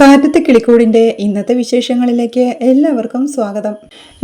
കാറ്റത്തെ കിളിക്കൂടിന്റെ ഇന്നത്തെ വിശേഷങ്ങളിലേക്ക് എല്ലാവർക്കും സ്വാഗതം.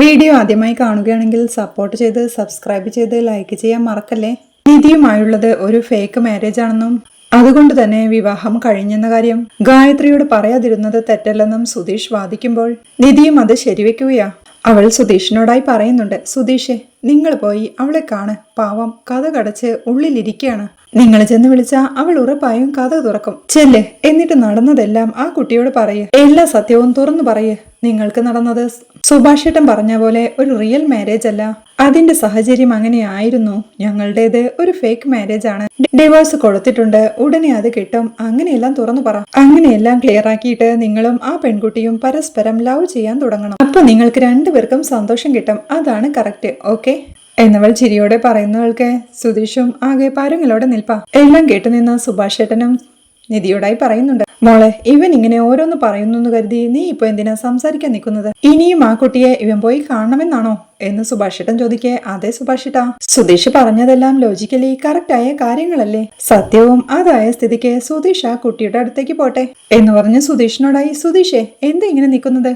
വീഡിയോ ആദ്യമായി കാണുകയാണെങ്കിൽ സപ്പോർട്ട് ചെയ്ത് സബ്സ്ക്രൈബ് ചെയ്ത് ലൈക്ക് ചെയ്യാൻ മറക്കല്ലേ. നിധിയുമായുള്ളത് ഒരു ഫേക്ക് മാരേജ് ആണെന്നും അതുകൊണ്ട് തന്നെ വിവാഹം കഴിഞ്ഞെന്ന കാര്യം ഗായത്രിയോട് പറയാതിരുന്നത് തെറ്റല്ലെന്നും സുധീഷ് വാദിക്കുമ്പോൾ നിധിയും അത് ശരിവെക്കുകയാ. അവൾ സുധീഷിനോടായി പറയുന്നുണ്ട്, സുധീഷേ, നിങ്ങൾ പോയി അവളെ കാണ്, പാവം കഥ കടച്ച് ഉള്ളിലിരിക്കുകയാണ്. നിങ്ങൾ ചെന്ന് വിളിച്ചാ അവൾ ഉറപ്പായും കഥ തുറക്കും. ചെല്ല്, എന്നിട്ട് നടന്നതെല്ലാം ആ കുട്ടിയോട് പറയ്, എല്ലാ സത്യവും തുറന്നു പറയ്. നിങ്ങൾക്ക് നടന്നത് സുഭാഷേട്ടൻ പറഞ്ഞ പോലെ ഒരു റിയൽ മാരേജ് അല്ല, അതിന്റെ സാഹചര്യം അങ്ങനെയായിരുന്നു. ഞങ്ങളുടേത് ഒരു ഫേക്ക് മാരേജ് ആണ്. ഡിവോഴ്സ് കൊടുത്തിട്ടുണ്ട്, ഉടനെ അത് കിട്ടും. അങ്ങനെയെല്ലാം തുറന്നു പറ. അങ്ങനെയെല്ലാം ക്ലിയർ ആക്കിയിട്ട് നിങ്ങളും ആ പെൺകുട്ടിയും പരസ്പരം ലവ് ചെയ്യാൻ തുടങ്ങണം. അപ്പൊ നിങ്ങൾക്ക് രണ്ടുപേർക്കും സന്തോഷം കിട്ടും. അതാണ് കറക്റ്റ്, ഓക്കെ എന്നവൾ ചിരിയോടെ പറയുന്നവൾക്ക് സുധീഷും ആകെ പാരങ്ങളോടെ നിൽപ്പാ. എല്ലാം കേട്ടുനിന്ന സുഭാഷേട്ടനും നിധിയോടായി പറയുന്നുണ്ട്, മോളെ, ഇവൻ ഇങ്ങനെ ഓരോന്ന് പറയുന്നു കരുതി നീ ഇപ്പൊ എന്തിനാ സംസാരിക്കാൻ നിൽക്കുന്നത്? ഇനിയും ആ കുട്ടിയെ ഇവൻ പോയി കാണണമെന്നാണോ എന്ന് സുഭാഷേട്ടൻ ചോദിക്കേ. അതെ സുഭാഷേട്ടാ, സുധീഷ് പറഞ്ഞതെല്ലാം ലോജിക്കലി കറക്റ്റ് ആയ കാര്യങ്ങളല്ലേ. സത്യവും അതായ സ്ഥിതിക്ക് സുധീഷ് ആ കുട്ടിയുടെ അടുത്തേക്ക് പോട്ടെ എന്ന് പറഞ്ഞ് സുധീഷിനോടായി, സുധീഷേ, എന്താ ഇങ്ങനെ നിൽക്കുന്നത്?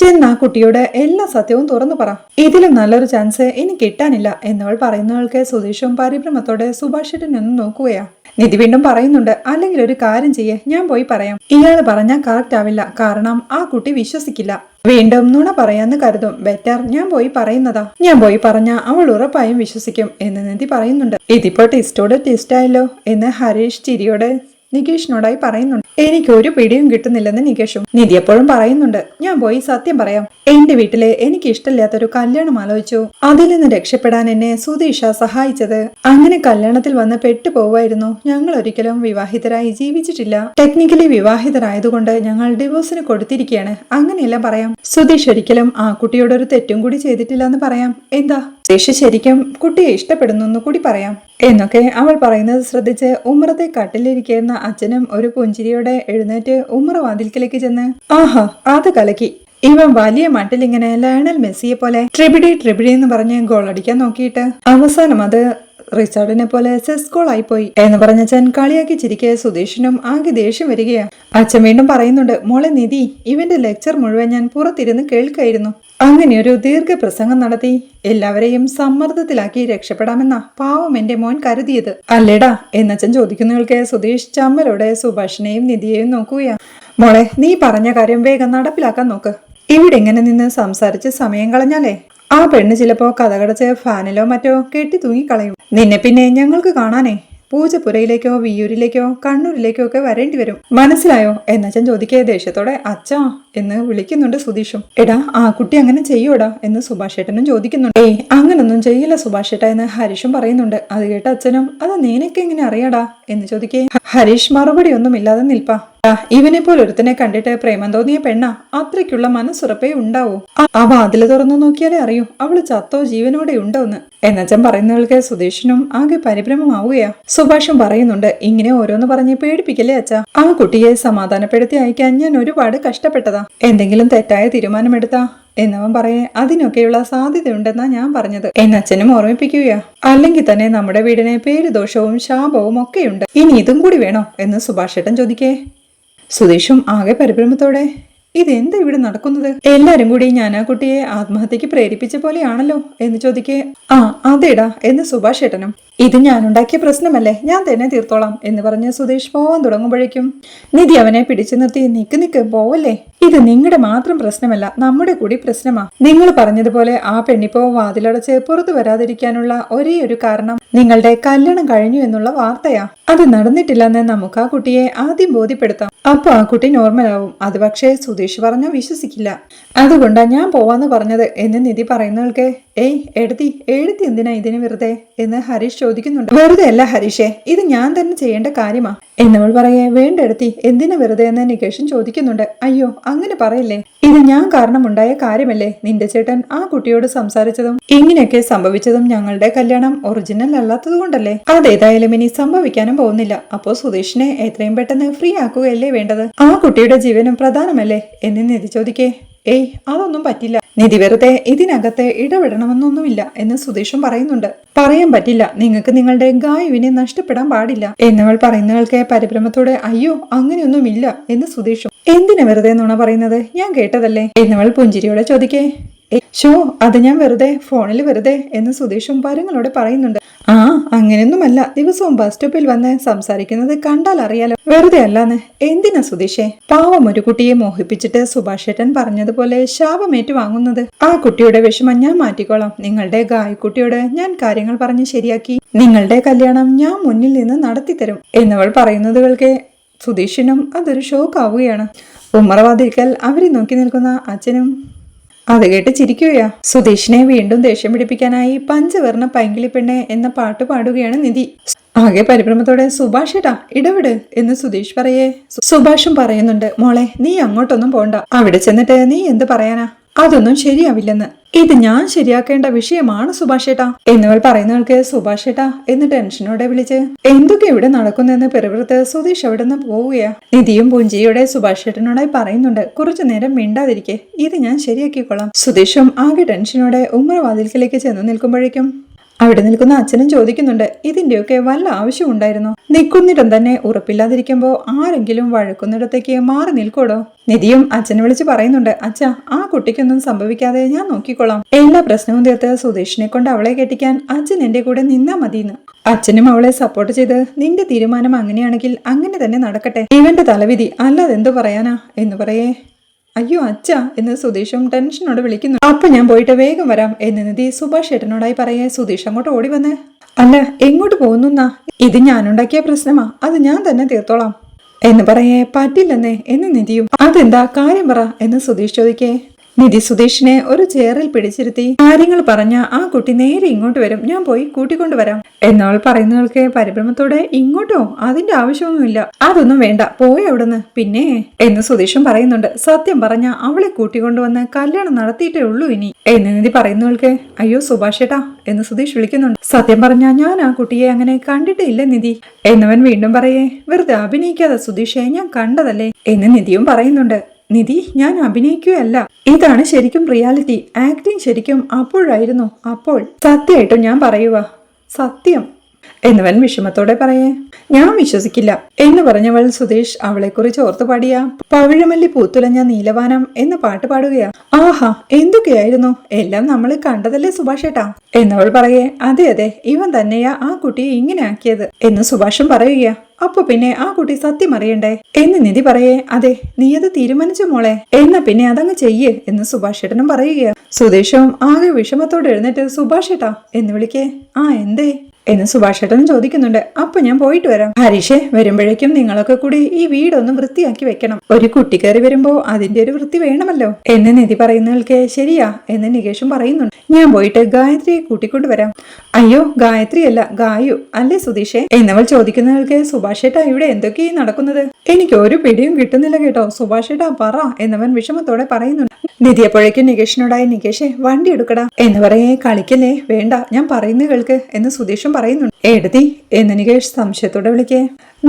ചെന്ന് ആ കുട്ടിയോട് എല്ലാ സത്യവും തുറന്നു പറ. ഇതിലും നല്ലൊരു ചാൻസ് ഇനി കിട്ടാനില്ല എന്നവൾ പറയുന്നവൾക്ക് സുധീഷും പരിഭ്രമത്തോടെ സുഭാഷേട്ടനൊന്നും നോക്കുകയാ. നിധി വീണ്ടും പറയുന്നുണ്ട്, അല്ലെങ്കിൽ ഒരു കാര്യം ചെയ്യേ, ഞാൻ പോയി പറയാം. ഇയാള് പറഞ്ഞാൽ കറക്റ്റ് ആവില്ല, കാരണം ആ കുട്ടി വിശ്വസിക്കില്ല. വീണ്ടും നുണ പറയാന്ന് കരുതും. ബെറ്റർ ഞാൻ പോയി പറയുന്നതാ. ഞാൻ പോയി പറഞ്ഞ അവൾ ഉറപ്പായും വിശ്വസിക്കും എന്ന് നിധി പറയുന്നുണ്ട്. ഇതിപ്പോ ടെസ്റ്റോട് ടെസ്റ്റായല്ലോ എന്ന് ഹരീഷ് ചിരിയോടെ നികേഷിനോടായി പറയുന്നുണ്ട്. എനിക്ക് ഒരു പിടിയും കിട്ടുന്നില്ലെന്ന് നികേഷും. നിധി എപ്പോഴും പറയുന്നുണ്ട്, ഞാൻ പോയി സത്യം പറയാം. എന്റെ വീട്ടിലെ എനിക്ക് ഇഷ്ടമില്ലാത്തൊരു കല്യാണം ആലോചിച്ചു. അതിൽ നിന്ന് രക്ഷപ്പെടാൻ എന്നെ സുധീഷ സഹായിച്ചത്. അങ്ങനെ കല്യാണത്തിൽ വന്ന് പെട്ടുപോവായിരുന്നു. ഞങ്ങൾ ഒരിക്കലും വിവാഹിതരായി ജീവിച്ചിട്ടില്ല. ടെക്നിക്കലി വിവാഹിതരായതുകൊണ്ട് ഞങ്ങൾ ഡിവോഴ്സിന് കൊടുത്തിരിക്കുകയാണ്. അങ്ങനെയെല്ലാം പറയാം. സുധീഷ് ഒരിക്കലും ആ കുട്ടിയോട് ഒരു തെറ്റും കൂടി ചെയ്തിട്ടില്ല എന്ന് പറയാം. എന്താ സുധീഷ് ശരിക്കും കുട്ടിയെ ഇഷ്ടപ്പെടുന്നു കൂടി പറയാം എന്നൊക്കെ അവൾ പറയുന്നത് ശ്രദ്ധിച്ച് ഉമ്മറത്തെ കട്ടിലിരിക്കുന്ന അച്ഛനും ഒരു പുഞ്ചിരിയോടെ എഴുന്നേറ്റ് ഉമ്മറ വാതിൽക്കലേക്ക് ചെന്ന്, ആഹാ, അത് കലക്കി. ഇവൻ വലിയ മട്ടിലിങ്ങനെ ലയണൽ മെസ്സിയെ പോലെ ട്രിബിഡി എന്ന് പറഞ്ഞ് ഗോൾ അടിക്കാൻ നോക്കിയിട്ട് അവസാനം അത് റിച്ചാർഡിനെ പോലെ സെസ് ഗോൾ ആയിപ്പോയി എന്ന് പറഞ്ഞ അച്ഛൻ കളിയാക്കി ചിരിക്കെ സുധീഷിനും ആകെ ദേഷ്യം വരികയാ. അച്ഛൻ വീണ്ടും പറയുന്നുണ്ട്, മോളെ നിധി, ഇവന്റെ ലെക്ചർ മുഴുവൻ ഞാൻ പുറത്തിരുന്ന് കേൾക്കായിരുന്നു. അങ്ങനെയൊരു ദീർഘപ്രസംഗം നടത്തി എല്ലാവരെയും സമ്മർദ്ദത്തിലാക്കി രക്ഷപ്പെടാമെന്ന പാവം എന്റെ മോൻ കരുതിയത് അല്ലേടാ എന്നച്ഛൻ ചോദിക്കുന്നവൾക്ക് സുധീഷ് ചമ്മലോടെ സുഭാഷിനെയും നിധിയെയും നോക്കുകയാ. മോളെ, നീ പറഞ്ഞ കാര്യം വേഗം നടപ്പിലാക്കാൻ നോക്ക്. ഇവിടെ ഇങ്ങനെ നിന്ന് സംസാരിച്ച് സമയം കളഞ്ഞാലേ ആ പെണ്ണ് ചിലപ്പോ കഥകടച്ച് ഫാനിലോ മറ്റോ കെട്ടി തൂങ്ങിക്കളയും. നിന്നെ പിന്നെ ഞങ്ങൾക്ക് കാണാനേ പൂജപ്പുരയിലേക്കോ വിയൂരിലേക്കോ കണ്ണൂരിലേക്കോ ഒക്കെ വരേണ്ടി വരും. മനസ്സിലായോ എന്നച്ഛൻ ചോദിക്കേ. ദേഷ്യത്തോടെ അച്ഛാ എന്ന് വിളിക്കുന്നുണ്ട് സുധീഷും. എടാ, ആ കുട്ടി അങ്ങനെ ചെയ്യൂടാ എന്ന് സുഭാഷേട്ടനും ചോദിക്കുന്നുണ്ട്. ഏയ്, അങ്ങനൊന്നും ചെയ്യില്ല സുഭാഷേട്ട എന്ന് ഹരീഷും പറയുന്നുണ്ട്. അത് കേട്ട അച്ഛനും, അത് നിനക്ക് എങ്ങനെ അറിയാടാ എന്ന് ചോദിക്കേ. ഹരീഷ് മറുപടി ഒന്നും ഇല്ലാതെ നിൽപ്പാ. ഇവനെ പോലെ ഒരുത്തനെ കണ്ടിട്ട് പ്രേമം തോന്നിയ പെണ്ണാ, അത്രയ്ക്കുള്ള മനസ്സുറപ്പേ ഉണ്ടാവൂ. ആ വാതില് തുറന്നു നോക്കിയാലേ അറിയൂ അവള് ചത്തോ ജീവനോടെ ഉണ്ടോന്ന് എന്നച്ഛൻ പറയുന്നവൾക്ക് സുധീഷിനും ആകെ പരിഭ്രമമാവുകയാ. സുഭാഷും പറയുന്നുണ്ട്, ഇങ്ങനെ ഓരോന്ന് പറഞ്ഞ് പേടിപ്പിക്കല്ലേ അച്ഛാ. ആ കുട്ടിയെ സമാധാനപ്പെടുത്തി അയക്കാൻ ഞാൻ ഒരുപാട് കഷ്ടപ്പെട്ടതാ. എന്തെങ്കിലും തെറ്റായ തീരുമാനമെടുത്താ എന്നവൻ പറയേ, അതിനൊക്കെയുള്ള സാധ്യതയുണ്ടെന്നാ ഞാൻ പറഞ്ഞത് എന്നച്ഛനും ഓർമ്മിപ്പിക്കുകയാ. അല്ലെങ്കിൽ തന്നെ നമ്മുടെ വീടിന് പേരുദോഷവും ശാപവും ഒക്കെയുണ്ട്. ഇനി ഇതും കൂടി വേണോ എന്ന് സുഭാഷേട്ടൻ ചോദിക്കേ. സുധീഷും ആകെ പരിഭ്രമത്തോടെ, ഇതെന്താ ഇവിടെ നടക്കുന്നത്? എല്ലാരും കൂടി ഞാൻ ആ കുട്ടിയെ ആത്മഹത്യക്ക് പ്രേരിപ്പിച്ച പോലെയാണല്ലോ എന്ന് ചോദിക്കേ. ആ അതേടാ എന്ന് സുഭാഷേട്ടനും. ഇത് ഞാനുണ്ടാക്കിയ പ്രശ്നമല്ലേ, ഞാൻ തന്നെ തീർത്തോളാം എന്ന് പറഞ്ഞ് സുധീഷ് പോവാൻ തുടങ്ങുമ്പോഴേക്കും നിധി അവനെ പിടിച്ചു നിർത്തി, നിക്ക് പോവല്ലേ, ഇത് നിങ്ങളുടെ മാത്രം പ്രശ്നമല്ല, നമ്മുടെ കൂടി പ്രശ്നമാ. നിങ്ങൾ പറഞ്ഞതുപോലെ ആ പെണ്ണിപ്പോ വാതിലടച്ച് പുറത്തു വരാതിരിക്കാനുള്ള ഒരേ ഒരു കാരണം നിങ്ങളുടെ കല്യാണം കഴിഞ്ഞു എന്നുള്ള വാർത്തയാ. അത് നടന്നിട്ടില്ലെന്ന് നമുക്ക് ആ കുട്ടിയെ ആദ്യം ബോധ്യപ്പെടുത്താം. അപ്പൊ ആ കുട്ടി നോർമലാവും. അത് പക്ഷേ സുധീഷ് പറഞ്ഞാൽ വിശ്വസിക്കില്ല. അതുകൊണ്ടാ ഞാൻ പോവാന്ന് പറഞ്ഞത് എന്ന് നിധി പറയുന്നവൾക്ക്, ഏയ് എഴുതി എന്തിനാ ഇതിന് വെറുതെ എന്ന് ഹരീഷ് ചോദിക്കുന്നുണ്ട്. വെറുതെ അല്ല ഹരീഷേ, ഇത് ഞാൻ തന്നെ ചെയ്യേണ്ട കാര്യമാ എന്നവൾ പറയേ. വേണ്ടെടുത്തി, എന്തിനാ വെറുതെ എന്ന് നികേഷൻ ചോദിക്കുന്നുണ്ട്. അയ്യോ അങ്ങനെ പറയല്ലേ, ഇത് ഞാൻ കാരണമുണ്ടായ കാര്യമല്ലേ. നിന്റെ ചേട്ടൻ ആ കുട്ടിയോട് സംസാരിച്ചതും ഇങ്ങനെയൊക്കെ സംഭവിച്ചതും ഞങ്ങളുടെ കല്യാണം ഒറിജിനൽ അല്ലാത്തത് കൊണ്ടല്ലേ. അതേതായാലും ഇനി സംഭവിക്കാനും പോകുന്നില്ല. അപ്പോ സുധീഷിനെ എത്രയും പെട്ടെന്ന് ഫ്രീ ആക്കുകയല്ലേ വേണ്ടത്. ആ കുട്ടിയുടെ ജീവനും പ്രധാനമല്ലേ എന്ന് നിധി ചോദിക്കേ. ഏയ് അതൊന്നും പറ്റില്ല നിധി, വെറുതെ ഇതിനകത്ത് ഇടപെടണമെന്നൊന്നുമില്ല എന്ന് സുധീഷും പറയുന്നുണ്ട്. പറയാൻ പറ്റില്ല, നിങ്ങൾക്ക് നിങ്ങളുടെ ഗായുവിനെ നഷ്ടപ്പെടാൻ പാടില്ല എന്നവൾ പറയുന്നവൾക്ക് പരിഭ്രമത്തോടെ, അയ്യോ അങ്ങനെയൊന്നുമില്ല എന്ന് സുധീഷും. എന്തിനാ വെറുതെ നുണ പറയുന്നത്? ഞാൻ കേട്ടതല്ലേ എന്നവൾ പുഞ്ചിരിയോടെ ചോദിക്കേ. ഷോ അത് ഞാൻ വെറുതെ ഫോണിൽ വെറുതെ എന്ന് സുധീഷും പരങ്ങളോട് പറയുന്നുണ്ട്. ആ അങ്ങനെയൊന്നുമല്ല, ദിവസവും ബസ് സ്റ്റോപ്പിൽ വന്ന് സംസാരിക്കുന്നത് കണ്ടാൽ അറിയാലോ, വെറുതെ അല്ലാന്ന്. എന്തിനാ സുധീഷേ പാവം ഒരു കുട്ടിയെ മോഹിപ്പിച്ചിട്ട് സുഭാഷേട്ടൻ പറഞ്ഞതുപോലെ ശാപമേറ്റു വാങ്ങുന്നത്? ആ കുട്ടിയുടെ വിഷമം ഞാൻ മാറ്റിക്കോളാം. നിങ്ങളുടെ ഗായക്കുട്ടിയോട് ഞാൻ കാര്യങ്ങൾ പറഞ്ഞ് ശരിയാക്കി നിങ്ങളുടെ കല്യാണം ഞാൻ മുന്നിൽ നിന്ന് നടത്തിത്തരും എന്നവൾ പറയുന്നത് കേൾക്കെ സുധീഷിനും അതൊരു ഷോക്കാവുകയാണ്. ഉമ്മറവാതിൽക്കൽ അവരെ നോക്കി നിൽക്കുന്ന അച്ഛനും അത് കേട്ട് ചിരിക്കുകയാ. സുധീഷിനെ വീണ്ടും ദേഷ്യം പിടിപ്പിക്കാനായി പഞ്ചവർണ്ണ പൈങ്കിളി പെണ്ണെ എന്ന പാട്ട് പാടുകയാണ് നിധി. ആകെ പരിഭ്രമത്തോടെ സുഭാഷേട്ടാ ഇടവിട് എന്ന് സുധീഷ് പറയേ. സുഭാഷും പറയുന്നുണ്ട്, മോളെ നീ അങ്ങോട്ടൊന്നും പോണ്ട, അവിടെ ചെന്നിട്ട് നീ എന്ത് പറയാനാ, അതൊന്നും ശരിയാവില്ലെന്ന്. ഇത് ഞാൻ ശരിയാക്കേണ്ട വിഷയമാണ് സുഭാഷേട്ടാ എന്നവൾ പറയുന്നവൾക്ക് സുഭാഷേട്ടാ എന്ന് ടെൻഷനോടെ വിളിച്ച് എന്തൊക്കെ ഇവിടെ നടക്കുന്നെന്ന് പെരുവൃത്ത് സുധീഷ് അവിടെ നിന്ന് പോവുകയാ. നിധിയും പുഞ്ചിരിയോടെ സുഭാഷേട്ടനോടായി പറയുന്നുണ്ട്, കുറച്ചു നേരം മിണ്ടാതിരിക്കെ, ഇത് ഞാൻ ശരിയാക്കിക്കൊള്ളാം. സുധീഷും ആകെ ടെൻഷനോടെ ഉമ്മറവാതിൽക്കലേക്ക് ചെന്നു നിൽക്കുമ്പോഴേക്കും അവിടെ നിൽക്കുന്ന അച്ഛനും ചോദിക്കുന്നുണ്ട്, ഇതിന്റെയൊക്കെ വല്ല ആവശ്യം ഉണ്ടായിരുന്നോ? നിൽക്കുന്നിടം തന്നെ ഉറപ്പില്ലാതിരിക്കുമ്പോ ആരെങ്കിലും വഴക്കുന്നിടത്തേക്ക് മാറി നിൽക്കോടോ? നിധിയും അച്ഛനെ വിളിച്ച് പറയുന്നുണ്ട്, അച്ഛാ ആ കുട്ടിക്കൊന്നും സംഭവിക്കാതെ ഞാൻ നോക്കിക്കോളാം. എല്ലാ പ്രശ്നവും തീർത്ത് സുധീഷിനെ കൊണ്ട് അവളെ കെട്ടിക്കാൻ അച്ഛൻ എന്റെ കൂടെ നിന്നാ മതിയെന്ന്. അച്ഛനും അവളെ സപ്പോർട്ട് ചെയ്ത് നിന്റെ തീരുമാനം അങ്ങനെയാണെങ്കിൽ അങ്ങനെ തന്നെ നടക്കട്ടെ, ഇവന്റെ തലവിധി, അല്ലാതെ എന്തു പറയാനാ എന്ന് പറയേ. അയ്യോ അച്ഛ എന്ന് സുധീഷും ടെൻഷനോട് വിളിക്കുന്നു. അപ്പൊ ഞാൻ പോയിട്ട് വേഗം വരാം എന്ന് നിധി സുഭാഷ് ഏട്ടനോടായി പറയേ. സുധീഷ് അങ്ങോട്ട് ഓടി വന്ന്, അല്ല എങ്ങോട്ട് പോകുന്നാ? ഇത് ഞാനുണ്ടാക്കിയ പ്രശ്നമാ, അത് ഞാൻ തന്നെ തീർത്തോളാം എന്ന് പറയേ. പറ്റില്ലെന്നേ എന്ന് നിധിയും. അതെന്താ കാര്യം പറ എന്ന് സുധീഷ് ചോദിക്കേ. നിധി സുധീഷിനെ ഒരു ചെയറിൽ പിടിച്ചിരുത്തി കാര്യങ്ങൾ പറഞ്ഞ ആ കുട്ടി നേരെ ഇങ്ങോട്ട് വരും, ഞാൻ പോയി കൂട്ടിക്കൊണ്ടുവരാം എന്നവൾ പറയുന്നവൾക്ക് പരിഭ്രമത്തോടെ, ഇങ്ങോട്ടോ? അതിന്റെ ആവശ്യമൊന്നുമില്ല, അതൊന്നും വേണ്ട, പോയി അവിടുന്ന്. പിന്നെ എന്ന് സുധീഷും പറയുന്നുണ്ട്, സത്യം പറഞ്ഞ അവളെ കൂട്ടിക്കൊണ്ടുവന്ന് കല്യാണം നടത്തിയിട്ടേ ഉള്ളൂ ഇനി എന്ന് നിധി പറയുന്നവൾക്ക്. അയ്യോ സുഭാഷേട്ടാ എന്ന് സുധീഷ് വിളിക്കുന്നുണ്ട്. സത്യം പറഞ്ഞ ഞാൻ ആ കുട്ടിയെ അങ്ങനെ കണ്ടിട്ടേ ഇല്ല നിധി എന്നവൻ വീണ്ടും പറയേ. വെറുതെ അഭിനയിക്കാതെ സുധീഷെ, ഞാൻ കണ്ടതല്ലേ എന്ന് നിധിയും പറയുന്നുണ്ട്. നിധി ഞാൻ അഭിനയിക്കുകയല്ല, ഇതാണ് ശരിക്കും റിയാലിറ്റി. ആക്ടിങ് ശരിക്കും അപ്പോഴായിരുന്നു. അപ്പോൾ സത്യമായിട്ടും ഞാൻ പറയുക, സത്യം എന്നവൻ വിഷമത്തോടെ പറയേ. ഞാൻ വിശ്വസിക്കില്ല എന്ന് പറഞ്ഞവൾ സുധീഷ് അവളെക്കുറിച്ച് ഓർത്തു പാടിയ പവിഴമല്ലി പൂത്തുലഞ്ഞ നീലവാനം എന്ന പാട്ട് പാടുകയാ. ആഹാ എന്തൊക്കെയായിരുന്നു, എല്ലാം നമ്മൾ കണ്ടതല്ലേ സുഭാഷേട്ടാ എന്നവൾ പറയേ. അതെ അതെ, ഇവൻ തന്നെയാ ആ കുട്ടിയെ ഇങ്ങനെ ആക്കിയത് എന്ന് സുഭാഷും പറയുകയാ. അപ്പൊ പിന്നെ ആ കുട്ടി സത്യം അറിയണ്ടേ എന്ന് നിധി പറയേ. അതെ നീ അത് തീരുമാനിച്ചു മോളെ, എന്നാ പിന്നെ അതങ്ങ് ചെയ്യേ എന്ന് സുഭാഷേട്ടനും പറയുകയാ. സുധീഷും ആകെ വിഷമത്തോടെ എഴുന്നേറ്റ് സുഭാഷേട്ടാ എന്ന് വിളിക്കേ. ആ എന്തേ എന്ന് സുഭാഷേട്ടനും ചോദിക്കുന്നുണ്ട്. അപ്പൊ ഞാൻ പോയിട്ട് വരാം. ഹരീഷെ വരുമ്പോഴേക്കും നിങ്ങളൊക്കെ കൂടി ഈ വീടൊന്ന് വൃത്തിയാക്കി വെക്കണം. ഒരു കുട്ടി കയറി വരുമ്പോ അതിന്റെ ഒരു വൃത്തി വേണമല്ലോ എന്ന് നിധി പറയുന്നവൾക്ക് ശരിയാ എന്ന് നികേഷും പറയുന്നുണ്ട്. ഞാൻ പോയിട്ട് ഗായത്രിയെ കൂട്ടിക്കൊണ്ടുവരാം. അയ്യോ ഗായത്രി അല്ല, ഗായു അല്ലേ സുധീഷെ എന്നവൾ ചോദിക്കുന്നവൾക്ക്. സുഭാഷേട്ടാ ഇവിടെ എന്തൊക്കെയാ നടക്കുന്നത്? എനിക്ക് ഒരു പിടിയും കിട്ടുന്നില്ല കേട്ടോ സുഭാഷേട്ടാ, പറ എന്നവൻ വിഷമത്തോടെ പറയുന്നുണ്ട്. നിധി അപ്പോഴേക്കും നികേഷിനോടായി, നികേഷെ വണ്ടി എടുക്കടാ എന്ന് പറയേ. കളിക്കല്ലേ, വേണ്ട ഞാൻ പറയുന്ന കേൾക്ക് എന്ന് സുധീഷും പറയുന്നുണ്ട്. എഴുതി എന്ന് നികേഷ് സംശയത്തോടെ വിളിക്കേ.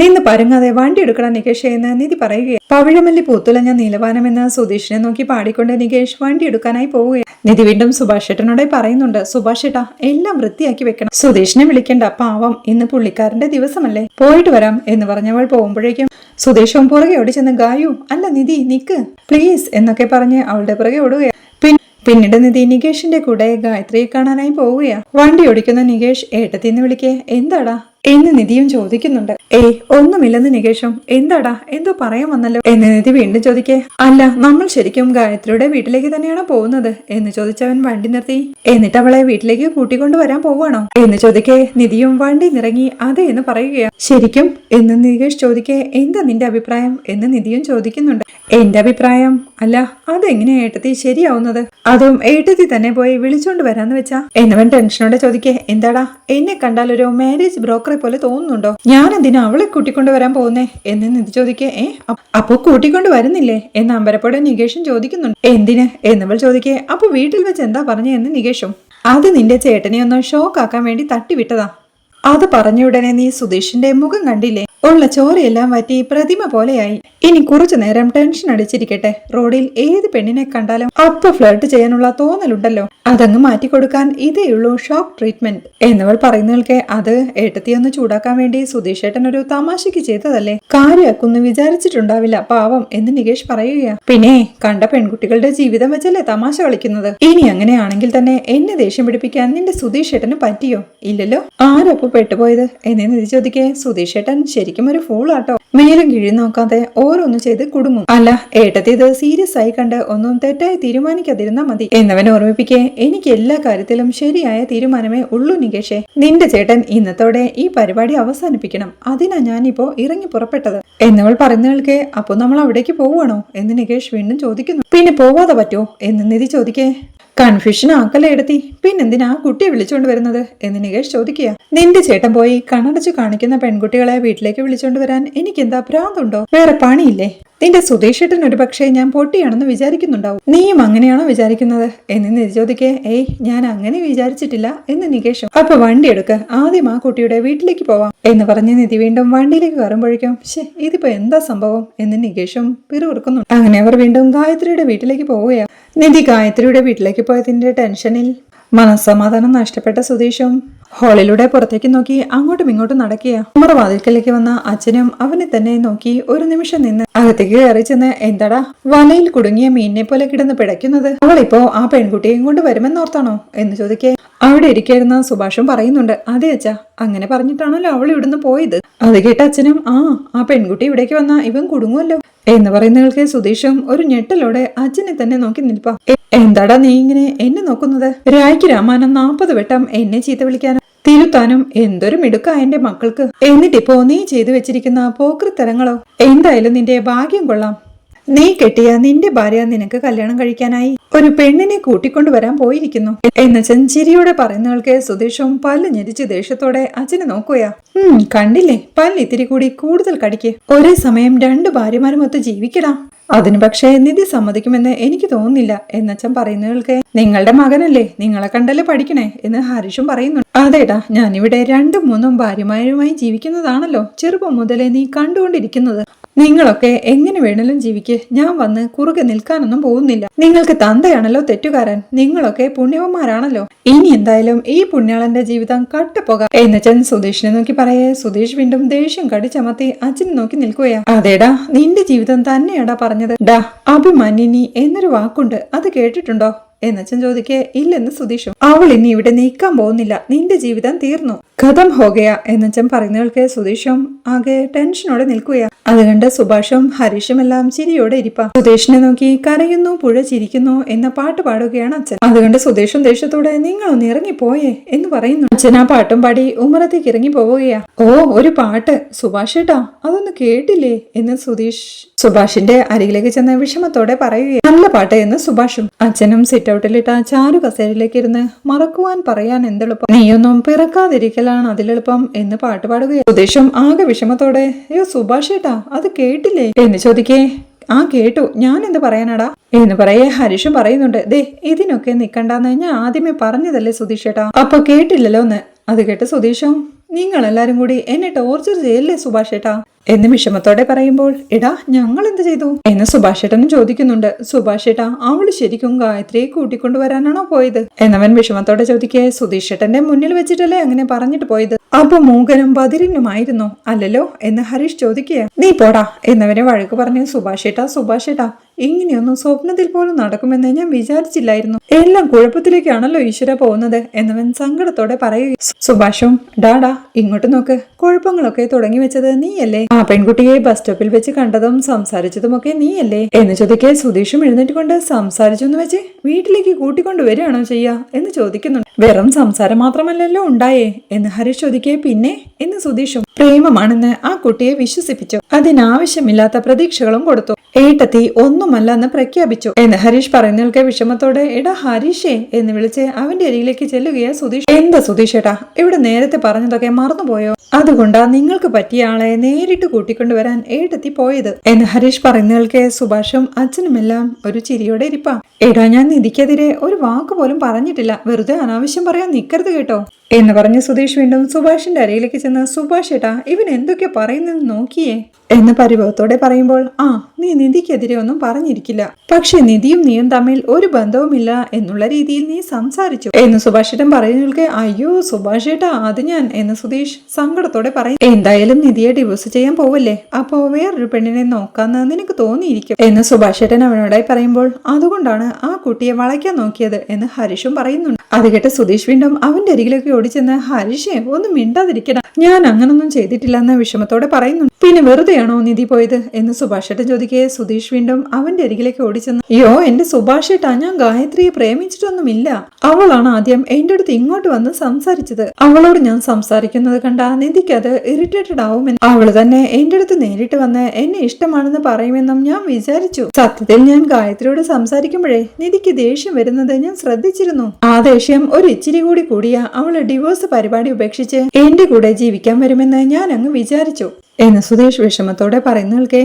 നിന്ന് പരുങ്ങാതെ വണ്ടി എടുക്കണം നികേഷ് എന്ന് നിധി പറയുകയാണ്. പവിഴമല്ലി പൂത്തുലഞ്ഞ നീലവാനം എന്ന് സുധീഷിനെ നോക്കി പാടിക്കൊണ്ട് നികേഷ് വണ്ടി എടുക്കാനായി പോവുകയാണ്. നിധി വീണ്ടും സുഭാഷേട്ടനോടെ പറയുന്നുണ്ട്, സുഭാഷേട്ടാ എല്ലാം വൃത്തിയാക്കി വെക്കണം. സുധീഷിനെ വിളിക്കണ്ട, പാവം ഇന്ന് പുള്ളിക്കാരന്റെ ദിവസമല്ലേ, പോയിട്ട് വരാം എന്ന് പറഞ്ഞവൾ പോകുമ്പോഴേക്കും സുധീഷും പുറകെ ഓടി ചെന്ന്, ഗായു അല്ല നിധി നിക്ക് പ്ലീസ് എന്നൊക്കെ പറഞ്ഞ് അവളുടെ പുറകെ ഓടുകയാണ്. പിന്നീട് നിധി നികേഷിന്റെ കൂടെ ഗായത്രിയെ കാണാനായി പോവുകയാ. വണ്ടി ഓടിക്കുന്ന നികേഷ് ഏട്ടത്തിന്ന് വിളിക്കേ. എന്താടാ എന്ന് നിധിയും ചോദിക്കുന്നുണ്ട്. ഒന്നുമില്ലെന്ന് നികേഷും. എന്താടാ എന്തോ പറയാൻ വന്നല്ലോ എന്ന് നിധി വീണ്ടും ചോദിക്കേ. അല്ല നമ്മൾ ശരിക്കും ഗായത്രിയുടെ വീട്ടിലേക്ക് തന്നെയാണോ പോകുന്നത് എന്ന് ചോദിച്ചവൻ വണ്ടി നിർത്തി. എന്നിട്ട് അവളെ വീട്ടിലേക്ക് കൂട്ടിക്കൊണ്ടുവരാൻ പോവാണോ എന്ന് ചോദിക്കേ. നിധിയും വണ്ടി നിറങ്ങി അതെ എന്ന് പറയുകയാ. ശരിക്കും എന്ന് നികേഷ് ചോദിക്കേ. എന്താ നിന്റെ അഭിപ്രായം എന്ന് നിധിയും ചോദിക്കുന്നുണ്ട്. എന്റെ അഭിപ്രായം അല്ല, അതെങ്ങനെയാ ഏട്ടത്തി ശരിയാവുന്നത്? അതും ഏട്ടത്തി തന്നെ പോയി വിളിച്ചോണ്ട് വരാന്ന് വെച്ചാ എന്നവൻ ടെൻഷനോടെ ചോദിക്കേ. എന്താടാ എന്നെ കണ്ടാൽ ഒരു മാരേജ് ബ്രോക്കറെ പോലെ തോന്നുന്നുണ്ടോ? ഞാൻ എന്തിനാ അവളെ കൂട്ടിക്കൊണ്ട് വരാൻ പോകുന്നേ എന്ന് നിധി ചോദിക്കേ. അപ്പൊ കൂട്ടിക്കൊണ്ട് വരുന്നില്ലേ എന്ന് അമ്പരപ്പോടെ നികേഷും ചോദിക്കുന്നുണ്ട്. എന്തിന് എന്നവൾ ചോദിക്കേ. അപ്പൊ വീട്ടിൽ വെച്ച് എന്താ പറഞ്ഞേ എന്ന് നികേഷും. അത് നിന്റെ ചേട്ടനെ ഒന്ന് ഷോക്ക് ആക്കാൻ വേണ്ടി തട്ടിവിട്ടതാ. അത് പറഞ്ഞ ഉടനെ നീ സുധീഷിന്റെ മുഖം കണ്ടില്ലേ ഉള്ള ചോരയെല്ലാം വറ്റി പ്രതിമ പോലെയായി. ഇനി കുറച്ചു നേരം ടെൻഷൻ അടിച്ചിരിക്കട്ടെ. റോഡിൽ ഏത് പെണ്ണിനെ കണ്ടാലും അപ്പൊ ഫ്ലർട്ട് ചെയ്യാനുള്ള തോന്നലുണ്ടല്ലോ, അതങ്ങ് മാറ്റിക്കൊടുക്കാൻ ഇതേയുള്ളൂ ഷോക്ക് ട്രീറ്റ്മെന്റ് എന്നവൾ പറയുന്നവൾക്ക് അത് ഏട്ടത്തിയൊന്ന് ചൂടാക്കാൻ വേണ്ടി സുധീഷ് ഏട്ടൻ ഒരു തമാശയ്ക്ക് ചെയ്തതല്ലേ, കാര്യമാക്കൊന്നും വിചാരിച്ചിട്ടുണ്ടാവില്ല പാവം എന്ന് നികേഷ് പറയുകയാ. പിന്നെ കണ്ട പെൺകുട്ടികളുടെ ജീവിതം വെച്ചല്ലേ തമാശ കളിക്കുന്നത്. ഇനി അങ്ങനെയാണെങ്കിൽ തന്നെ എന്നെ ദേഷ്യം പിടിപ്പിക്കാൻ നിന്റെ സുധീഷ് ഏട്ടന് പറ്റിയോ? ഇല്ലല്ലോ. ആരപ്പോ പെട്ടുപോയത് എന്നെ നിധി ചോദിക്കേ. സുധീഷ് ഏട്ടൻ ശരിക്കും ഒരു ഫൂളാട്ടോ. മേലും കീഴും നോക്കാതെ ഓരോന്ന് ചെയ്ത് കുടുങ്ങും. അല്ല ഏട്ടത്തി ഇത് സീരിയസ് ആയി കണ്ട് ഒന്നും തെറ്റായി തീരുമാനിക്കാതിരുന്നാ മതി എന്നവൻ ഓർമ്മിപ്പിക്കേ. എനിക്ക് എല്ലാ കാര്യത്തിലും ശരിയായ തീരുമാനമേ ഉള്ളൂ നികേഷേ. നിന്റെ ചേട്ടൻ ഇന്നത്തോടെ ഈ പരിപാടി അവസാനിപ്പിക്കണം. അതിനാ ഞാനിപ്പോ ഇറങ്ങി പുറപ്പെട്ടത് എന്നവൾ പറയുന്നവൾക്ക്. അപ്പൊ നമ്മൾ അവിടേക്ക് പോവാണോ എന്ന് നികേഷ് വീണ്ടും ചോദിക്കുന്നു. പിന്നെ പോവാതെ പറ്റോ എന്ന് നിധി ചോദിക്കേ. കൺഫ്യൂഷൻ ആക്കല്ലേ എടുത്തി, പിന്നെന്തിനാ കുട്ടിയെ വിളിച്ചോണ്ട് വരുന്നത് എന്ന് നികേഷ് ചോദിക്കുക. നിന്റെ ചേട്ടൻ പോയി കണ്ണടച്ചു കാണിക്കുന്ന പെൺകുട്ടികളെ വീട്ടിലേക്ക് വിളിച്ചോണ്ട് വരാൻ എനിക്കെന്താ ഭ്രാന്തുണ്ടോ? വേറെ പണിയില്ലേ? നിന്റെ സുധീഷ് ഏട്ടൻ ഒരു പക്ഷേ ഞാൻ പൊട്ടിയാണെന്ന് വിചാരിക്കുന്നുണ്ടാവും. നീയും അങ്ങനെയാണോ വിചാരിക്കുന്നത് എന്ന് നിധി ചോദിക്കേ. ഏയ് ഞാൻ അങ്ങനെ വിചാരിച്ചിട്ടില്ല എന്ന് നികേഷും. അപ്പൊ വണ്ടി എടുക്ക, ആദ്യം ആ കുട്ടിയുടെ വീട്ടിലേക്ക് പോവാം എന്ന് പറഞ്ഞ് നിധി വീണ്ടും വണ്ടിയിലേക്ക് കയറുമ്പോഴേക്കും ഇതിപ്പോ എന്താ സംഭവം എന്ന് നികേഷും പിറുപിറുക്കുന്നു. അങ്ങനെ അവർ വീണ്ടും ഗായത്രിയുടെ വീട്ടിലേക്ക് പോവുകയാണ്. നിധി ഗായത്രിയുടെ വീട്ടിലേക്ക് പോയതിന്റെ ടെൻഷനിൽ മനസ്സമാധാനം നഷ്ടപ്പെട്ട സുധീഷും ഹാളിലൂടെ പുറത്തേക്ക് നോക്കി അങ്ങോട്ടും ഇങ്ങോട്ടും നടക്കുക. ഉമ്മറവാതിൽക്കലേക്ക് വന്ന അച്ഛനും അവനെ തന്നെ നോക്കി ഒരു നിമിഷം നിന്ന് അകത്തേക്ക് കയറി ചെന്ന്, എന്താടാ വലയിൽ കുടുങ്ങിയ മീനിനെ പോലെ കിടന്ന് പിടയ്ക്കുന്നത്? അവളിപ്പോ ആ പെൺകുട്ടിയെയും കൊണ്ട് വരുമെന്നോർത്താണോ എന്ന് ചോദിക്കേ. അവിടെ ഇരിക്കായിരുന്ന സുഭാഷും പറയുന്നുണ്ട്, അതെ അച്ഛാ, അങ്ങനെ പറഞ്ഞിട്ടാണല്ലോ അവൾ ഇവിടുന്ന് പോയത്. അത് കേട്ട അച്ഛനും ആ പെൺകുട്ടി ഇവിടേക്ക് വന്നാ ഇവൻ കുടുങ്ങുമല്ലോ എന്ന് പറയുന്നവൾക്ക് സുധീഷും ഒരു ഞെട്ടലോടെ അച്ഛനെ തന്നെ നോക്കി നിൽപ്പാ. എന്താടാ നീ ഇങ്ങനെ എന്നെ നോക്കുന്നത്? രായ്ക്ക് രാമാനം 40 വട്ടം എന്നെ ചീത്ത വിളിക്കാനും തിരുത്താനും എന്തൊരു മിടുക്കാ എന്റെ മക്കൾക്ക്. എന്നിട്ടിപ്പോ നീ ചെയ്തു വെച്ചിരിക്കുന്ന പോക്രിത്തരങ്ങളോ? എന്തായാലും നിന്റെ ഭാഗ്യം കൊള്ളാം. നീ കെട്ടിയ നിന്റെ ഭാര്യ നിനക്ക് കല്യാണം കഴിക്കാനായി ഒരു പെണ്ണിനെ കൂട്ടിക്കൊണ്ടുവരാൻ പോയിരിക്കുന്നു എന്നച്ഛൻ ചിരിയോടെ പറയുന്നവൾക്ക് സുധീഷും പല്ല് ഞെരിച്ച് ദേഷ്യത്തോടെ അച്ഛനെ നോക്കുകയാ. കണ്ടില്ലേ, പല്ല് ഇത്തിരി കൂടി കൂടുതൽ കടിക്ക്. ഒരേ സമയം 2 ഭാര്യമാരുമൊത്ത് ജീവിക്കടാ. അതിന് പക്ഷേ നിധി സമ്മതിക്കുമെന്ന് എനിക്ക് തോന്നുന്നില്ല എന്നച്ഛൻ പറയുന്നവൾക്ക്. നിങ്ങളുടെ മകനല്ലേ, നിങ്ങളെ കണ്ടല്ലേ പഠിക്കണേ എന്ന് ഹരീഷും പറയുന്നു. അതേടാ, ഞാനിവിടെ 2-3 ഭാര്യമാരുമായി ജീവിക്കുന്നതാണല്ലോ ചെറുപ്പം മുതലേ നീ കണ്ടുകൊണ്ടിരിക്കുന്നത്. നിങ്ങളൊക്കെ എങ്ങനെ വേണേലും ജീവിക്ക്, ഞാൻ വന്ന് കുറുകെ നിൽക്കാനൊന്നും പോകുന്നില്ല. നിങ്ങൾക്ക് തന്തയാണല്ലോ തെറ്റുകാരൻ, നിങ്ങളൊക്കെ പുണ്യവന്മാരാണല്ലോ. ഇനി എന്തായാലും ഈ പുണ്യാളന്റെ ജീവിതം കട്ടുപോകാം എന്നച്ഛൻ സുധീഷിനെ നോക്കി പറയേ. സുധീഷ് വീണ്ടും ദേഷ്യം കടിച്ചമർത്തി അച്ഛനെ നോക്കി നിൽക്കുകയാ. അതേടാ, നിന്റെ ജീവിതം തന്നെയാടാ പറഞ്ഞത്. ഡാ, അഭിമാന്യനി എന്നൊരു വാക്കുണ്ട്, അത് കേട്ടിട്ടുണ്ടോ എന്നച്ഛൻ ചോദിക്കേ. ഇല്ലെന്ന് സുധീഷും. അവൾ ഇനി ഇവിടെ നീക്കാൻ പോകുന്നില്ല, നിന്റെ ജീവിതം തീർന്നു, ഖതം ഹോഗയാ എന്നച്ഛൻ പറയുന്നവൾക്ക് സുധീഷും ആകെ ടെൻഷനോടെ നിൽക്കുകയാ. അത് കണ്ട് സുഭാഷും ഹരീഷും എല്ലാം ചിരിയോടെ ഇരിപ്പാ. സുധീഷിനെ നോക്കി കരയുന്നു പുഴ ചിരിക്കുന്നു എന്ന പാട്ട് പാടുകയാണ് അച്ഛൻ. അതുകൊണ്ട് സുധീഷും ദേഷ്യത്തോടെ നിങ്ങളൊന്ന് ഇറങ്ങിപ്പോയേ എന്ന് പറയുന്നു. അച്ഛൻ ആ പാട്ടും പാടി ഉമ്മറത്തേക്ക് ഇറങ്ങി പോവുകയാ. ഓ, ഒരു പാട്ട് സുഭാഷേട്ടാ, അതൊന്ന് കേട്ടില്ലേ എന്ന് സുഭാഷിന്റെ അരികിലേക്ക് ചെന്ന് വിഷമത്തോടെ പറയുകയാണ്. നല്ല പാട്ട് എന്ന് സുഭാഷും. അച്ഛനും സിറ്റ് ഔട്ടിലിട്ട ചാരു കസേരയിലേക്ക് ഇരുന്ന് മറക്കുവാൻ പറയാൻ എന്തെളുപ്പം, നീയൊന്നും പിറക്കാതിരിക്കലാണ് അതിലെളുപ്പം എന്ന് പാട്ട് പാടുകയാണ്. സുധീഷും ആകെ വിഷമത്തോടെ, അയ്യോ സുഭാഷേട്ടാ, അത് കേട്ടില്ലേ എന്ന് ചോദിക്കേ. കേട്ടു, ഞാൻ എന്ത് പറയാനാടാ എന്ന് പറയേ. ഹരീഷും പറയുന്നുണ്ട്, ദേ ഇതിനൊക്കെ നിക്കണ്ടെന്ന് ഞാൻ ആദ്യമേ പറഞ്ഞതല്ലേ സുധീഷേട്ടാ, അപ്പൊ കേട്ടില്ലല്ലോ എന്ന്. അത് കേട്ട് സുധീഷും, നിങ്ങൾ എല്ലാരും കൂടി എന്നെ ടോർച്ചർ ചെയ്യല്ലേ സുഭാഷേട്ടാ എന്ന് വിഷമത്തോടെ പറയുമ്പോൾ, എടാ ഞങ്ങൾ എന്ത് ചെയ്തു എന്ന് സുഭാഷേട്ടനും ചോദിക്കുന്നുണ്ട്. സുഭാഷേട്ടാ, അവള് ശരിക്കും ഗായത്രിയെ കൂട്ടിക്കൊണ്ടുവരാനാണോ പോയത് എന്നവൻ വിഷമത്തോടെ ചോദിക്കേ. സുധീഷേട്ടന്റെ മുന്നിൽ വെച്ചിട്ടല്ലേ അങ്ങനെ പറഞ്ഞിട്ട് പോയത്, അപ്പൊ മൂകനും ബദിരനുമായിരുന്നോ? അല്ലല്ലോ എന്ന് ഹരീഷ് ചോദിക്കുക. നീ പോടാ എന്നവനെ വഴക്ക് പറഞ്ഞു. സുഭാഷേട്ടാ ഇങ്ങനെയൊന്നും സ്വപ്നത്തിൽ പോലും നടക്കുമെന്ന് ഞാൻ വിചാരിച്ചില്ലായിരുന്നു. എല്ലാം കുഴപ്പത്തിലേക്കാണല്ലോ ഈശ്വര പോകുന്നത് എന്നവൻ സങ്കടത്തോടെ പറയുക. സുഭാഷും, ഡാഡാ ഇങ്ങോട്ട് നോക്ക്, കുഴപ്പങ്ങളൊക്കെ തുടങ്ങി വെച്ചത് നീയല്ലേ? ആ പെൺകുട്ടിയെ ബസ് സ്റ്റോപ്പിൽ വെച്ച് കണ്ടതും സംസാരിച്ചതുമൊക്കെ നീയല്ലേ എന്ന് ചോദിക്കേ. സുധീഷും എഴുന്നേറ്റ് കൊണ്ട്, സംസാരിച്ചെന്ന് വെച്ച് വീട്ടിലേക്ക് കൂട്ടിക്കൊണ്ടുവരികയാണോ ചെയ്യാ എന്ന് ചോദിക്കുന്നുണ്ട്. വെറും സംസാരം മാത്രമല്ലല്ലോ ഉണ്ടായേ എന്ന് ഹരീഷ് ചോദിക്കേ. പിന്നെ എന്ന് സുധീഷും. പ്രേമമാണെന്ന് ആ കുട്ടിയെ വിശ്വസിപ്പിച്ചു, അതിനാവശ്യമില്ലാത്ത പ്രതീക്ഷകളും കൊടുത്തു, ഏട്ടത്തി ഒന്നുമല്ല എന്ന് പ്രഖ്യാപിച്ചു എന്ന് ഹരീഷ് പറയുന്നവൾക്ക് വിഷമത്തോടെ, എടാ ഹരീഷേ എന്ന് വിളിച്ച് അവന്റെ അരികിലേക്ക് ചെല്ലുകയാ സുധീഷ്. എന്താ സുധീഷേട്ടാ, ഇവിടെ നേരത്തെ പറഞ്ഞതൊക്കെ മറന്നുപോയോ? അതുകൊണ്ടാ നിങ്ങൾക്ക് പറ്റിയ ആളെ നേരിട്ട് കൂട്ടിക്കൊണ്ടുവരാൻ ഏട്ടത്തി പോയത് എന്ന് ഹരീഷ് പറയുന്നവൾക്ക് സുഭാഷും അച്ഛനുമെല്ലാം ഒരു ചിരിയോടെ ഇരിപ്പാ. എടാ, ഞാൻ നിധിക്കെതിരെ ഒരു വാക്ക് പോലും പറഞ്ഞിട്ടില്ല, വെറുതെ അനാവശ്യം പറയാൻ നിക്കരുത് കേട്ടോ എന്ന് പറഞ്ഞ് സുധീഷ് വീണ്ടും സുഭാഷിന്റെ അരയിലേക്ക് ചെന്ന് സുഭാഷ് ഏട്ടാ ഇവൻ എന്തൊക്കെ പറയുന്നത് നോക്കിയേ എന്ന് പരിഭവത്തോടെ പറയുമ്പോൾ നീ നിധിക്കെതിരെ ഒന്നും പറഞ്ഞിരിക്കില്ല, പക്ഷെ നിധിയും നീയും തമ്മിൽ ഒരു ബന്ധവുമില്ല എന്നുള്ള രീതിയിൽ നീ സംസാരിച്ചു എന്ന് സുഭാഷേട്ടൻ പറയുന്നവർക്ക് അയ്യോ സുഭാഷേട്ടാ അത് ഞാൻ എന്ന് സുധീഷ് സങ്കടത്തോടെ പറയും. എന്തായാലും നിധിയെ ഡിവോഴ്സ് ചെയ്യാൻ പോവല്ലേ, അപ്പോ വേറൊരു പെണ്ണിനെ നോക്കാന്ന് നിനക്ക് തോന്നിയിരിക്കും എന്ന് സുഭാഷേട്ടൻ അവനോടായി പറയുമ്പോൾ അതുകൊണ്ടാണ് ആ കുട്ടിയെ വളയ്ക്കാൻ നോക്കിയത് എന്ന് ഹരീഷും പറയുന്നുണ്ട്. അത് കേട്ട് സുധീഷ് വീണ്ടും അവന്റെ അരികിലേക്ക് ഓടിച്ചെന്ന് ഹരീഷെ ഒന്നും മിണ്ടാതിരിക്കണം, ഞാൻ അങ്ങനൊന്നും ചെയ്തിട്ടില്ലെന്ന് വിഷമത്തോടെ പറയുന്നു. പിന്നെ വെറുതെയാണോ നിധി പോയത് എന്ന് സുഭാഷേട്ടൻ ചോദിക്കേ സുധീഷ് വീണ്ടും അവന്റെ അരികിലേക്ക് ഓടിച്ചെന്ന് അയ്യോ എന്റെ സുഭാഷേട്ടാ ഞാൻ ഗായത്രിയെ പ്രേമിച്ചിട്ടൊന്നുമില്ല, അവളാണ് ആദ്യം എന്റെ അടുത്ത് ഇങ്ങോട്ട് വന്ന് സംസാരിച്ചത്, അവളോട് ഞാൻ സംസാരിക്കുന്നത് കണ്ട നിധിക്ക് അത് ഇറിറ്റേറ്റഡ് ആവുമെന്ന് അവള് തന്നെ എന്റെ അടുത്ത് നേരിട്ട് വന്ന് എന്നെ ഇഷ്ടമാണെന്ന് പറയുമെന്നും ഞാൻ വിചാരിച്ചു. സത്യത്തിൽ ഞാൻ ഗായത്രിയോട് സംസാരിക്കുമ്പോഴേ നിധിക്ക് ദേഷ്യം വരുന്നത് ഞാൻ ശ്രദ്ധിച്ചിരുന്നു. ആ ദേഷ്യം ഒരു ഇച്ചിരി കൂടി കൂടിയ അവള് ഡിവോഴ്സ് പരിപാടി ഉപേക്ഷിച്ച് എന്റെ കൂടെ ജീവിക്കാൻ വരുമെന്ന് ഞാൻ അങ്ങ് വിചാരിച്ചു എന്ന് സുധീഷ് വിഷമത്തോടെ പറയുന്നേൾക്കെ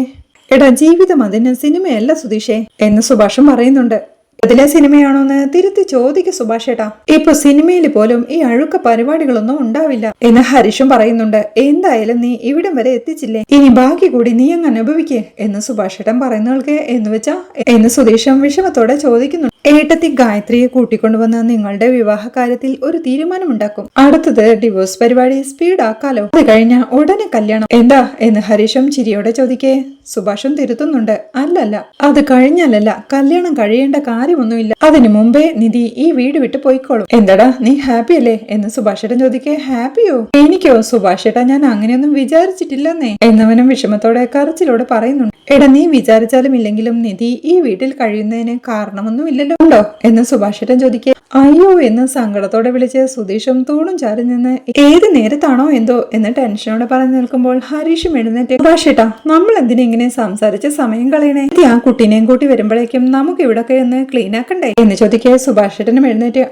എടാ ജീവിതം അതിന് സിനിമയല്ല സുധീഷേ എന്ന് സുഭാഷും പറയുന്നുണ്ട്. അതിലെ സിനിമയാണോന്ന് തിരുത്തി ചോദിക്ക സുഭാഷേട്ടാ, ഇപ്പൊ സിനിമയിൽ പോലും ഈ അഴുക്ക പരിപാടികളൊന്നും ഉണ്ടാവില്ല എന്ന് ഹരീഷും പറയുന്നുണ്ട്. എന്തായാലും നീ ഇവിടം വരെ എത്തിച്ചില്ലേ, ഇനി ബാക്കി കൂടി നീ അങ്ങ് അനുഭവിക്കേ എന്ന് സുഭാഷേട്ടൻ പറയുന്നവൾക്ക് എന്ന് വെച്ചാ എന്ന് സുധീഷും വിഷമത്തോടെ ചോദിക്കുന്നു. ഏട്ടത്തി ഗായത്രിയെ കൂട്ടിക്കൊണ്ടുവന്ന് നിങ്ങളുടെ വിവാഹ കാര്യത്തിൽ ഒരു തീരുമാനമുണ്ടാക്കും, അടുത്തത് ഡിവോഴ്സ് പരിപാടി സ്പീഡാക്കാലോ, അത് കഴിഞ്ഞ ഉടനെ കല്യാണം എന്താ എന്ന് ഹരീഷും ചിരിയോടെ ചോദിക്കേ സുഭാഷും തിരുത്തുന്നുണ്ട്. അല്ലല്ല അത് കഴിഞ്ഞാലല്ല, കല്യാണം കഴിയേണ്ട കാര്യമൊന്നുമില്ല, അതിനു മുമ്പേ നിധി ഈ വീട് വിട്ട് പോയിക്കോളും. എന്താടാ നീ ഹാപ്പി അല്ലേ എന്ന് സുഭാഷേട്ടൻ ചോദിക്കേ ഹാപ്പിയോ എനിക്കോ സുഭാഷേട്ടാ ഞാൻ അങ്ങനെയൊന്നും വിചാരിച്ചിട്ടില്ലെന്നേ എന്നവനും വിഷമത്തോടെ കരച്ചിലോടെ പറയുന്നുണ്ട്. എടാ നീ വിചാരിച്ചാലും ഇല്ലെങ്കിലും നിധി ഈ വീട്ടിൽ കഴിയുന്നതിന് കാരണമൊന്നുമില്ലല്ലോ ഉണ്ടോ എന്ന് സുഭാഷേട്ടൻ ചോദിക്കേ അയ്യോ എന്ന് സങ്കടത്തോടെ വിളിച്ച് സുധീഷും തൂണും ചാരി നിന്ന് ഏത് നേരത്താണോ എന്തോ എന്ന് ടെൻഷനോടെ പറഞ്ഞു നിൽക്കുമ്പോൾ ഹരീഷും എഴുന്നേറ്റ് സുഭാഷേട്ടാ നമ്മൾ എന്തിനെങ്ങനെ സംസാരിച്ച് സമയം കളയണേ, ആ കുട്ടീനെയും കൂട്ടി വരുമ്പോഴേക്കും നമുക്ക് ഇവിടൊക്കെ ഒന്ന് ക്ലീൻ ആക്കണ്ടേ എന്ന് ചോദിക്കേ സുഭാഷേട്ടനും എഴുന്നേറ്റ്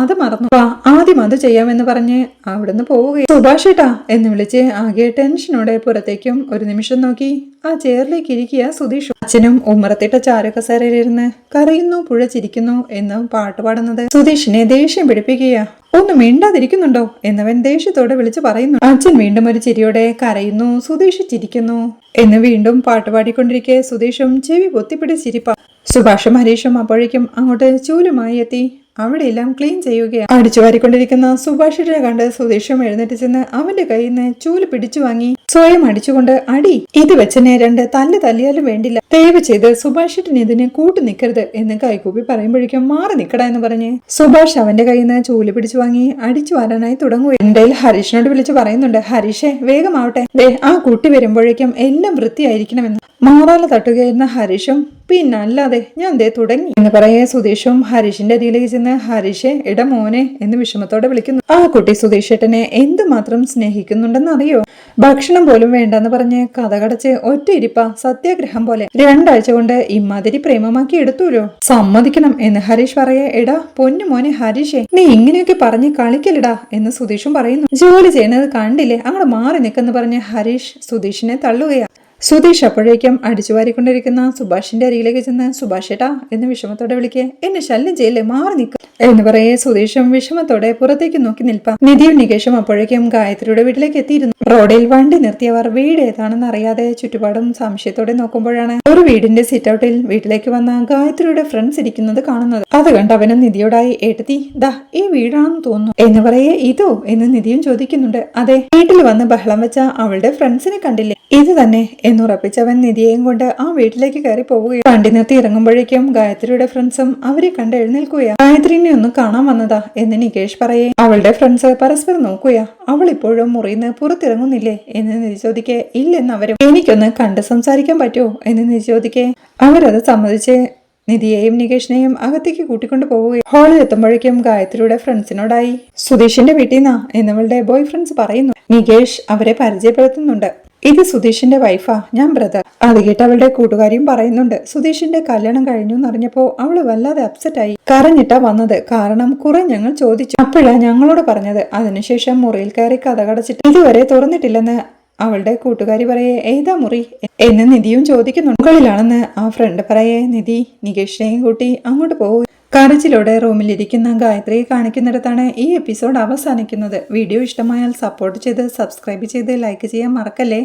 അത് മറന്നു ആദ്യം അത് ചെയ്യാമെന്ന് പറഞ്ഞ് അവിടുന്ന് പോവുകയും സുഭാഷേട്ടാ എന്ന് വിളിച്ച് ആകെ ടെൻഷനോടെ പുറത്തേക്കും ഒരു നിമിഷം നോക്കി ആ ചെയറിലേക്ക് ഇരിക്കുക സുധീഷും. അച്ഛനും ഉമ്മറത്തിട്ട ചാരക്കസേരയിലിരുന്ന് കരയുന്നു പുഴ ചിരിക്കുന്നു എന്ന് പാട്ടുപാടുന്നത് സുധീഷിനെ ദേഷ്യം പിടിപ്പിക്കുക. ഒന്നും മിണ്ടാതിരിക്കുന്നുണ്ടോ എന്നവൻ ദേഷ്യത്തോടെ വിളിച്ചു പറയുന്നു. അച്ഛൻ വീണ്ടും ഒരു ചിരിയോടെ കരയുന്നു, സുധീഷ് ചിരിക്കുന്നു എന്ന് വീണ്ടും പാട്ടുപാടിക്കൊണ്ടിരിക്കെ സുധീഷും ചെവി പൊത്തിപ്പിടിച്ചിരിപ്പ. സുഭാഷും ഹരീഷും അപ്പോഴേക്കും അങ്ങോട്ട് ചൂലുമായി എത്തി അവിടെയെല്ലാം ക്ലീൻ ചെയ്യുകയാണ്. അടിച്ചു വാരിക്കൊണ്ടിരിക്കുന്ന സുഭാഷിനെ കണ്ട് സുധീഷും എഴുന്നേറ്റ് ചെന്ന് അവന്റെ കയ്യിൽ നിന്ന് ചൂല് പിടിച്ചു വാങ്ങി സ്വയം അടിച്ചുകൊണ്ട് അടി ഇത് വെച്ചെന്നെ രണ്ട് തല്ലിയാലും വേണ്ടില്ല, ദയവ് ചെയ്ത് സുഭാഷിന് ഇതിന് കൂട്ടു നിൽക്കരുത് എന്ന് കൈകൂപ്പി പറയുമ്പോഴേക്കും മാറി നിക്കട എന്ന് പറഞ്ഞ് സുഭാഷ് അവന്റെ കയ്യിൽ നിന്ന് ചൂല് പിടിച്ചു വാങ്ങി അടിച്ചു വാരാനായി തുടങ്ങുക. എന്തായാലും ഹരീഷിനോട് വിളിച്ചു പറയുന്നുണ്ട് ഹരീഷേ വേഗമാവട്ടെ, ആ കുട്ടി വരുമ്പോഴേക്കും എല്ലാം വൃത്തിയായിരിക്കണമെന്ന്. മാറാല തട്ടുകയായിരുന്ന ഹരീഷും പിന്നല്ലാതെ ഞാൻ ദേ തുടങ്ങി എന്ന് പറയേ സുധീഷും ഹരീഷിന്റെ അരിയിലേക്ക് ചെന്ന് ഹരീഷെ ഇട മോനെ എന്ന് വിഷമത്തോടെ വിളിക്കുന്നു. ആ കുട്ടി സുധീഷേട്ടനെ എന്തുമാത്രം സ്നേഹിക്കുന്നുണ്ടെന്ന് അറിയോ, ഭക്ഷണം പോലും വേണ്ടെന്ന് പറഞ്ഞ് കഥകടച്ച് ഒറ്റ ഇരിപ്പ സത്യാഗ്രഹം പോലെ 2 ആഴ്ച കൊണ്ട് ഇമാതിരി പ്രേമമാക്കി എടുത്തൂലോ, സമ്മതിക്കണം എന്ന് ഹരീഷ് പറയേ എടാ പൊന്നു മോനെ ഹരീഷെ നീ ഇങ്ങനെയൊക്കെ പറഞ്ഞ് കളിക്കലിടാ എന്ന് സുധീഷും പറയുന്നു. ജോലി ചെയ്യുന്നത് കണ്ടില്ലേ അങ്ങോട്ട് മാറി നിൽക്കെന്ന് പറഞ്ഞ് ഹരീഷ് സുധീഷിനെ തള്ളുകയാ. സുധീഷ് അപ്പോഴേക്കും അടിച്ചുവാരിക്കൊണ്ടിരിക്കുന്ന സുഭാഷിന്റെ അരികിലേക്ക് ചെന്ന് സുഭാഷേട്ടാ എന്ന് വിഷമത്തോടെ വിളിക്കേ എന്നെ ശല്യം ചെയ്യല്ലേ മാറി നിൽക്കുക എന്ന് പറയേ സുധീഷും വിഷമത്തോടെ പുറത്തേക്ക് നോക്കി നിൽപ്പാം. നിധിയും നികേഷും അപ്പോഴേക്കും ഗായത്രിയുടെ വീട്ടിലേക്ക് എത്തിയിരുന്നു. റോഡിൽ വണ്ടി നിർത്തിയവർ വീട് ഏതാണെന്ന് അറിയാതെ ചുറ്റുപാടും സംശയത്തോടെ നോക്കുമ്പോഴാണ് ഒരു വീടിന്റെ സിറ്റ് ഔട്ടിൽ വീട്ടിലേക്ക് വന്ന ഗായത്രിയുടെ ഫ്രണ്ട്സ് ഇരിക്കുന്നത് കാണുന്നത്. അത് കണ്ട് അവനും നിധിയോടായി ഏട്ടത്തി ദാ ഈ വീടാണെന്ന് തോന്നുന്നു എന്ന് പറയേ ഇതോ എന്ന് നിധിയും ചോദിക്കുന്നുണ്ട്. അതെ വീട്ടിൽ വന്ന് ബഹളം വെച്ച അവളുടെ ഫ്രണ്ട്സിനെ കണ്ടില്ലേ, ഇത് തന്നെ എന്നുറപ്പിച്ചവൻ നിധിയെയും കൊണ്ട് ആ വീട്ടിലേക്ക് കയറി പോവുകയാണ്. വണ്ടി നിർത്തി ഇറങ്ങുമ്പോഴേക്കും ഗായത്രിയുടെ ഫ്രണ്ട്സും അവരെ കണ്ട് എഴുന്നേൽക്കുകയാ. ഗായത്രിനെ ഒന്ന് കാണാൻ വന്നതാ എന്ന് നികേഷ് പറയേ അവളുടെ ഫ്രണ്ട്സ് പരസ്പരം നോക്കുകയാ. അവൾ ഇപ്പോഴും മുറിന്ന് പുറത്തിറങ്ങുന്നില്ലേ എന്ന് നിധി ചോദിക്കേ ഇല്ലെന്ന് അവരും. എനിക്കൊന്ന് കണ്ട് സംസാരിക്കാൻ പറ്റുമോ എന്ന് നിധി ചോദിക്കേ അവരത് സമ്മതിച്ച് നിധിയെയും നികേഷിനെയും അകത്തേക്ക് കൂട്ടിക്കൊണ്ട് പോവുകയും ഹാളിൽ എത്തുമ്പോഴേക്കും ഗായത്രിയുടെ ഫ്രണ്ട്സിനോടായി സുധീഷിന്റെ വീട്ടിൽ നിന്നാ എന്നവളുടെ ബോയ് ഫ്രണ്ട്സ് പറയുന്നു. നികേഷ് അവരെ പരിചയപ്പെടുത്തുന്നുണ്ട്. ഇത് സുധീഷിന്റെ വൈഫാ, ഞാൻ ബ്രദർ. അത് കേട്ട് അവളുടെ കൂട്ടുകാരിയും പറയുന്നുണ്ട്. സുധീഷിന്റെ കല്യാണം കഴിഞ്ഞു എന്നറിഞ്ഞപ്പോ അവള് വല്ലാതെ അപ്സെറ്റ് ആയി കരഞ്ഞിട്ടാ വന്നത്, കാരണം കുറെ ഞങ്ങൾ ചോദിച്ചു, അപ്പോഴാ ഞങ്ങളോട് പറഞ്ഞത്. അതിനുശേഷം മുറിയിൽ കയറി കഥകടച്ചിട്ട് ഇതുവരെ തുറന്നിട്ടില്ലെന്ന് അവളുടെ കൂട്ടുകാരി പറയേ ഏതാ മുറി എന്ന് നിധിയും ചോദിക്കുന്നു. മുകളിലാണെന്ന് ആ ഫ്രണ്ട് പറയേ നിധി നികേഷിനെയും കൂട്ടി അങ്ങോട്ട് പോകും. കരച്ചിലോടെ റൂമിലിരിക്കുന്ന ഗായത്രിയെ കാണിക്കുന്നിടത്താണ് ഈ എപ്പിസോഡ് അവസാനിക്കുന്നത്. വീഡിയോ ഇഷ്ടമായാൽ സപ്പോർട്ട് ചെയ്ത് സബ്സ്ക്രൈബ് ചെയ്ത് ലൈക്ക് ചെയ്യാൻ മറക്കല്ലേ.